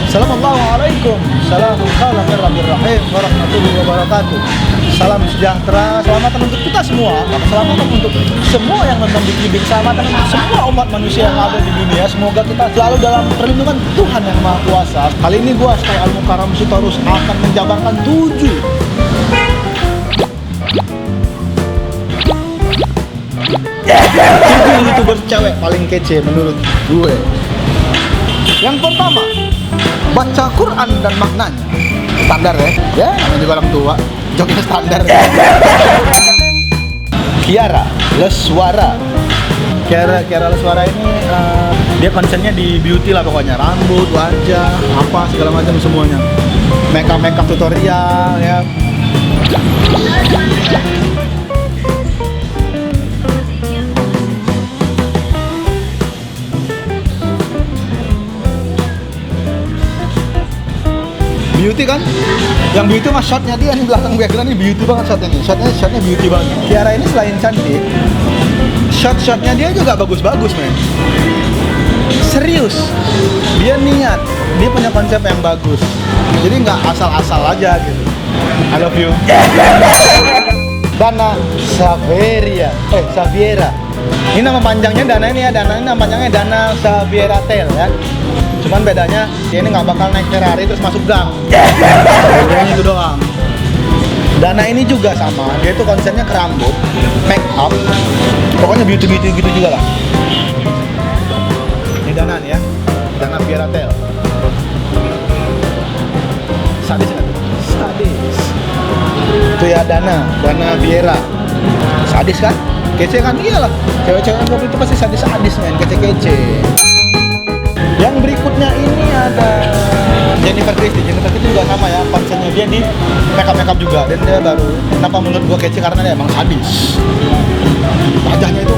Assalamualaikum. Bismillahirrahmanirrahim. Warahmatullahi wabarakatuh. Salam sejahtera, selamatan untuk kita semua. Selamatan untuk semua yang nonton di Kibik. Selamatan untuk semua umat manusia yang ada di dunia. Semoga kita selalu dalam perlindungan Tuhan yang Maha Kuasa. Kali ini gua Sky Al Mukarram Sitorus akan menjabarkan 7 YouTuber cewek paling kece menurut gue. Yang pertama, baca Quran dan maknanya. Standar ya namanya juga orang tua, jogetnya standar. Kiara Leswara. Kiara Leswara ini dia konsennya di beauty lah pokoknya, rambut, wajah, apa segala macam semuanya. Makeup tutorial ya. Beauty kan? Yang beauty mah shotnya dia nih, belakang background ini beauty banget shotnya nih. Shotnya beauty banget. Kiara ini selain cantik, shotnya dia juga bagus-bagus men. Serius, dia niat, dia punya konsep yang bagus. Jadi nggak asal-asal aja gitu. I love you. Dana Saviera. Ini nama panjangnya Dana ini ya. Dana ini nama panjangnya Dana Saviera Tel ya. Cuman bedanya dia ini nggak bakal naik Ferrari terus masuk gang. Bedanya itu doang. Dana ini juga sama, dia itu konsennya ke rambut, make up, pokoknya beauty gitu juga lah. Ini Dana nih ya, Dana Viera Tel. Sadis nggak tuh? Sadis. Itu ya Dana Viera. Sadis kan? Kece kan? Iyalah. Cewek-cewek yang itu pasti sadis-sadis men, kece-kece. Yang berikutnya ini ada Jennifer Christie juga sama ya, konsennya dia di makeup juga, dan dia baru. Kenapa menurut gua kece? Karena dia emang sadis. Wajahnya itu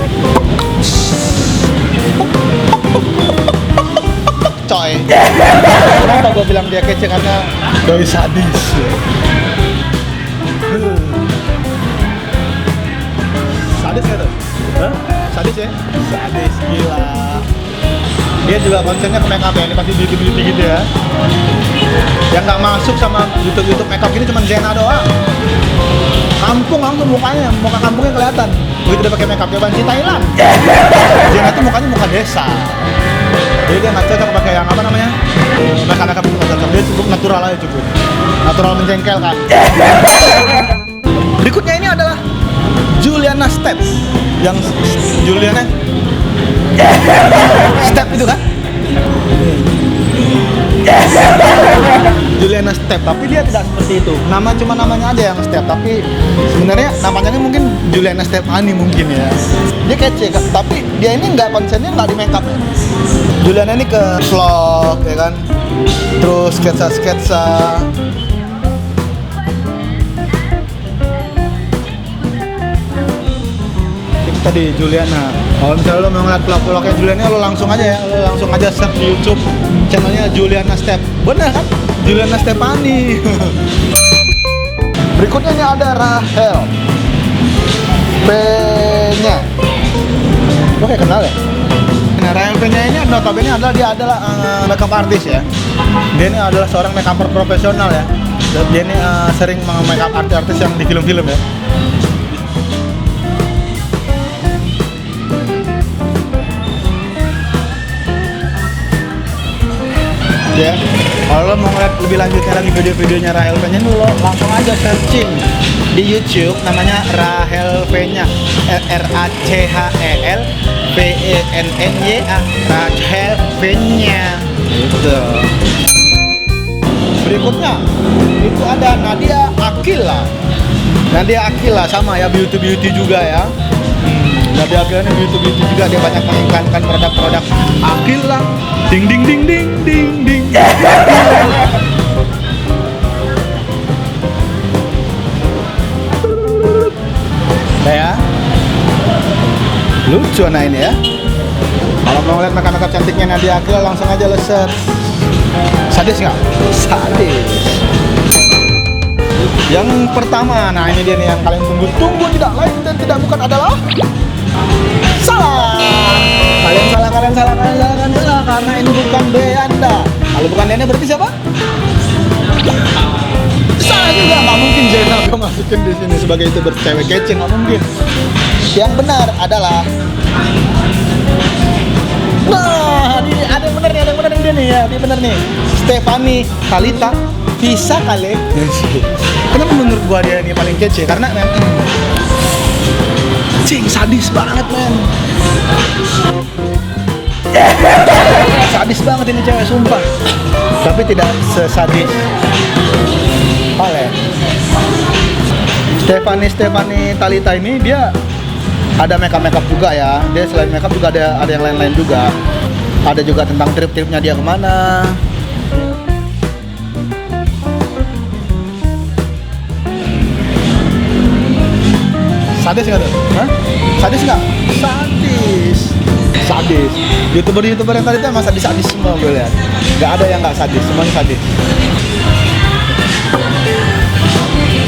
coy. Kenapa gua bilang dia kece? Karena doi sadis. Sadis gak tuh? Hah? Sadis ya? Sadis, gila. Dia juga konsennya ke makeup ya, ini pasti beauty gitu ya. Yang nggak masuk sama YouTube makeup ini cuma Zena doang. Kampung langsung mukanya, muka kampungnya kelihatan. Begitu dia pakai makeup, coba di Thailand. Zena itu mukanya muka desa. Jadi dia nggak cocok pakai yang apa namanya, makeup itu nggak cocok. Dia cukup natural aja cukup. Natural menjengkelkan. Berikutnya ini adalah Juliana Step. Yang Juliana Step itu kan? Juliana Step, tapi dia tidak seperti itu. Namanya aja yang Step, tapi sebenarnya namanya mungkin Juliana Stefani mungkin ya. Dia kece, tapi dia ini nggak konsennya nggak di makeup ya. Juliana ini ke vlog ya kan, terus sketsa. Tadi Juliana. Kalau misalnya lo mau ngeliat vlog-vlognya Juliana, lo langsung aja search di YouTube channelnya Juliana Step. Bener kan? Juliana Stefani. Berikutnya ini ada Rahel P-nya. Lo kayak kenal ya? Nah, Rahel P-nya ini notabene dia adalah makeup artist ya. Dia ini adalah seorang makeup profesional ya. Dan dia ini sering make-up artis yang di film-film ya. Ya, kalau lo mau ngeliat lebih lanjutnya lagi video-videonya Rahel P-nya, lo langsung aja searching di YouTube namanya Rahel P-nya, RACHEL PENNYA, Rahel P-nya gitu. Berikutnya itu ada Nadia Akila sama ya, beauty juga ya. Nadia Akila ini beauty juga, dia banyak mengiklankan produk-produk Akila. Ding. Ya, lucu nah ini ya. Kalau mau lihat makeup cantiknya Nadia Akila, langsung aja lo search. Sadis nggak? Sadis. Yang pertama, nah ini dia nih yang kalian tunggu, tidak lain dan tidak bukan adalah salah. Kalian salah karena ini bukan B Anda. Kalau bukan Aliannya berarti siapa? Salah juga, nggak mungkin Zainal gue masukin di sini sebagai youtuber cewek kece, nggak mungkin. Yang benar adalah, nah, ini ada yang benar nih, ada yang benar dia nih ya, dia benar nih. Stephanie Talita bisa kali. Kenapa menurut gua dia ini paling kece? Karena cing sadis banget men. Sadis banget ini cewek sumpah. Tapi tidak sesadis Ale. Stephanie Talita ini dia ada makeup juga ya. Dia selain makeup juga ada yang lain-lain juga. Ada juga tentang trip-tripnya dia kemana. Sadis nggak tuh? Hah? Sadis nggak? Sadis. YouTuber yang tadi tuh emang sadis semua gue lihat. Nggak ada yang nggak sadis, semuanya sadis.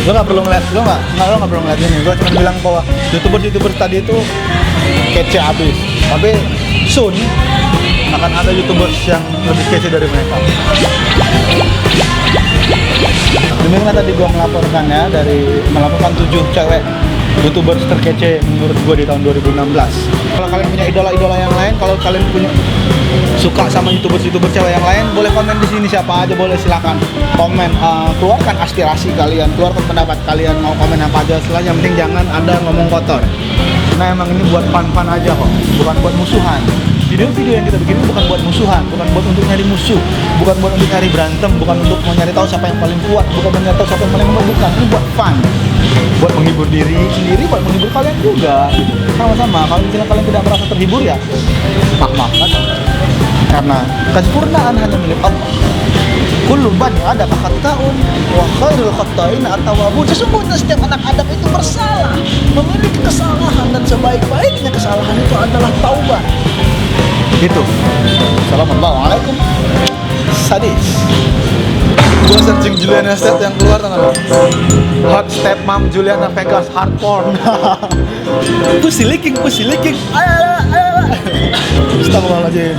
Lo nggak perlu ngeliat, lo nggak perlu ngeliat ini. Gue cuma bilang bahwa YouTuber tadi itu kece abis. Tapi soon akan ada YouTubers yang lebih kece dari mereka. Demikian tadi gue melaporkan 7 cewek YouTubers terkece menurut gue di tahun 2016. Kalau kalian punya idola yang lain, kalau kalian suka sama YouTuber cewek yang lain, boleh komen di sini, siapa aja boleh, silakan komen. Keluarkan aspirasi kalian, keluarkan pendapat kalian, mau komen apa aja, yang penting jangan ada ngomong kotor. Nah emang ini buat fun aja kok, bukan buat musuhan. Video-video yang kita bikin ini bukan buat musuhan, bukan buat untuk nyari musuh, bukan buat untuk nyari berantem, bukan untuk mau nyari tahu siapa yang paling kuat, bukan nyari tahu siapa yang paling lemah, bukan. Ini buat fun, buat menghibur diri sendiri, buat menghibur kalian juga. Sama-sama. Kalau misalnya kalian tidak merasa terhibur ya, maaf kan? Karena kesempurnaan hanya milik Allah. Kullu bani Adam khata'un wa khairul khata'in at-tawwabun. Sesungguhnya setiap anak Adam itu bersalah, memiliki kesalahan, dan sebaik-baiknya kesalahan itu adalah taubat. Itu. Assalamualaikum. Sadis. Gua searching Juliana Step yang keluar tanggal hot step mom Juliana Vegas hard porn. Pussy licking. Ayo. Astagfirullahaladzim.